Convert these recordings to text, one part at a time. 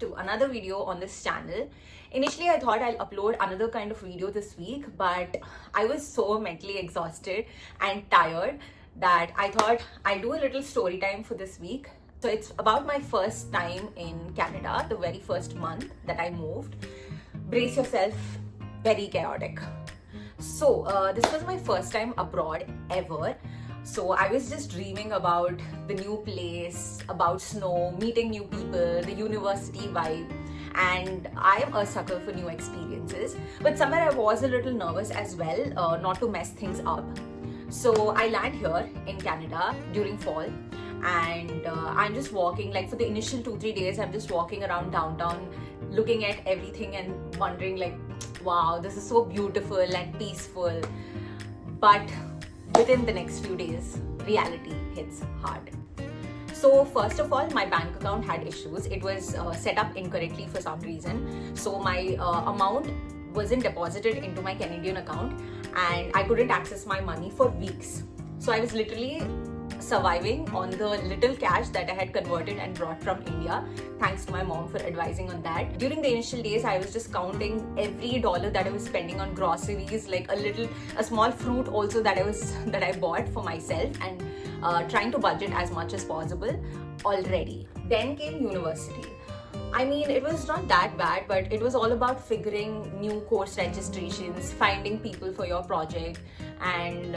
to another video on this channel. Initially, I thought I'll upload another kind of video this week, but I was so mentally exhausted and tired that I thought I'll do a little story time for this week. So it's about my first time in Canada, the very first month that I moved. Brace yourself, very chaotic. So this was my first time abroad ever. So I was just dreaming about the new place, about snow, meeting new people, the university vibe, and I am a sucker for new experiences. But somewhere I was a little nervous as well, not to mess things up. So I land here in Canada during fall, and I'm just walking, like for the initial 2-3 days, I'm just walking around downtown, looking at everything and wondering like, wow, this is so beautiful and peaceful. But within the next few days, reality hits hard. So first of all, my bank account had issues. It was set up incorrectly for some reason. So my amount wasn't deposited into my Canadian account and I couldn't access my money for weeks. So I was literally surviving on the little cash that I had converted and brought from India. Thanks to my mom for advising on that. During the initial days, I was just counting every dollar that I was spending on groceries, like a small fruit also that I bought for myself, and trying to budget as much as possible already. Then came university. I mean, it was not that bad, but it was all about figuring new course registrations, finding people for your project, and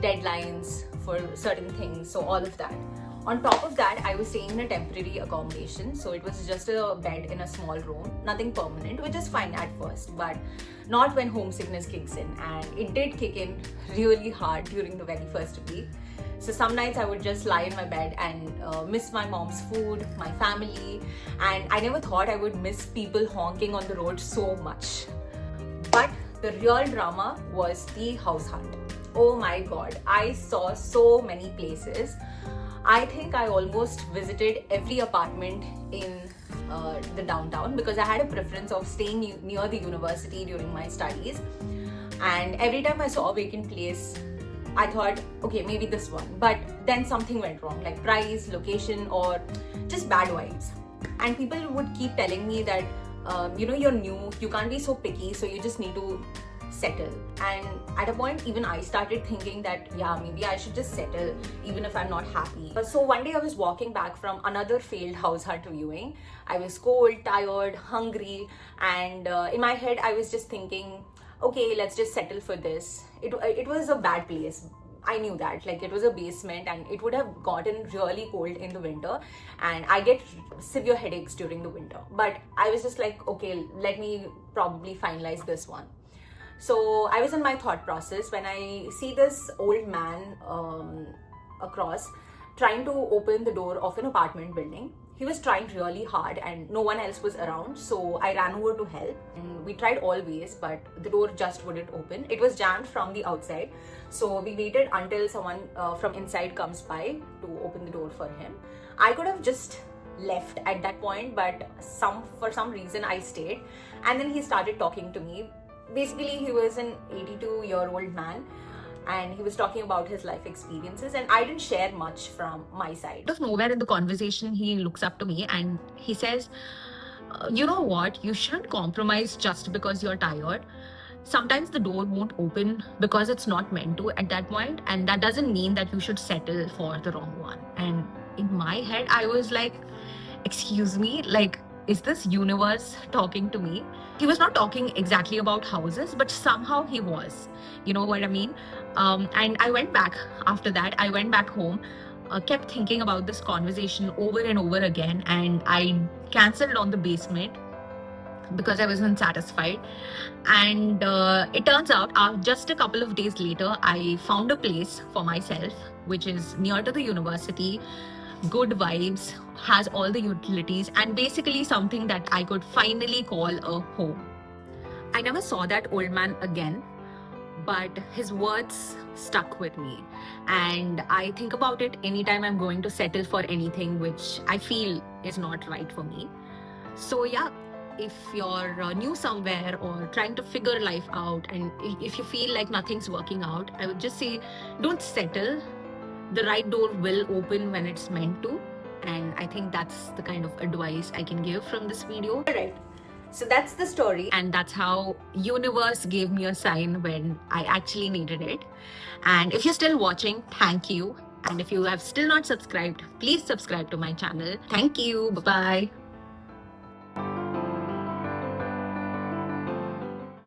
deadlines for certain things, so all of that. On top of that, I was staying in a temporary accommodation, so it was just a bed in a small room, nothing permanent, which is fine at first, but not when homesickness kicks in, and it did kick in really hard during the very first week. So some nights I would just lie in my bed and miss my mom's food, my family, and I never thought I would miss people honking on the road so much. But the real drama was the house hunt. Oh my god, I saw so many places. I think I almost visited every apartment in the downtown because I had a preference of staying near the university during my studies. And every time I saw a vacant place, I thought, okay, maybe this one. But then something went wrong, like price, location, or just bad vibes. And people would keep telling me that, you're new, you can't be so picky, so you just need to settle. And at a point, even I started thinking that, yeah, maybe I should just settle, even if I'm not happy. So one day I was walking back from another failed house hunt viewing. I was cold, tired, hungry, and in my head, I was just thinking, okay, let's just settle for this. It was a bad place. I knew that, like it was a basement and it would have gotten really cold in the winter, and I get severe headaches during the winter. But I was just like, okay, let me probably finalize this one. So I was in my thought process when I see this old man across trying to open the door of an apartment building. He was trying really hard and no one else was around, so I ran over to help. And we tried all ways, but the door just wouldn't open. It was jammed from the outside, so we waited until someone from inside comes by to open the door for him. I could have just left at that point, but for some reason I stayed, and then he started talking to me. Basically, he was an 82-year-old man, and he was talking about his life experiences, and I didn't share much from my side. Out of nowhere in the conversation, he looks up to me and he says, you know what, you shouldn't compromise just because you're tired. Sometimes the door won't open because it's not meant to at that point, and that doesn't mean that you should settle for the wrong one. And in my head, I was like, excuse me, like, is this universe talking to me? He was not talking exactly about houses, but somehow he was. You know what I mean? And I went back after that. I went back home, kept thinking about this conversation over and over again, and I cancelled on the basement because I wasn't satisfied. And it turns out, just a couple of days later, I found a place for myself, which is near to the university, good vibes, has all the utilities, and basically something that I could finally call a home. I never saw that old man again, but his words stuck with me. And I think about it anytime I'm going to settle for anything which I feel is not right for me. So yeah, if you're new somewhere or trying to figure life out, and if you feel like nothing's working out, I would just say, don't settle. The right door will open when it's meant to, And I think that's the kind of advice I can give from this video. Alright, so that's the story. And that's how universe gave me a sign when I actually needed it. And if you're still watching, thank you. And if you have still not subscribed, please subscribe to my channel. Thank you. Bye-bye.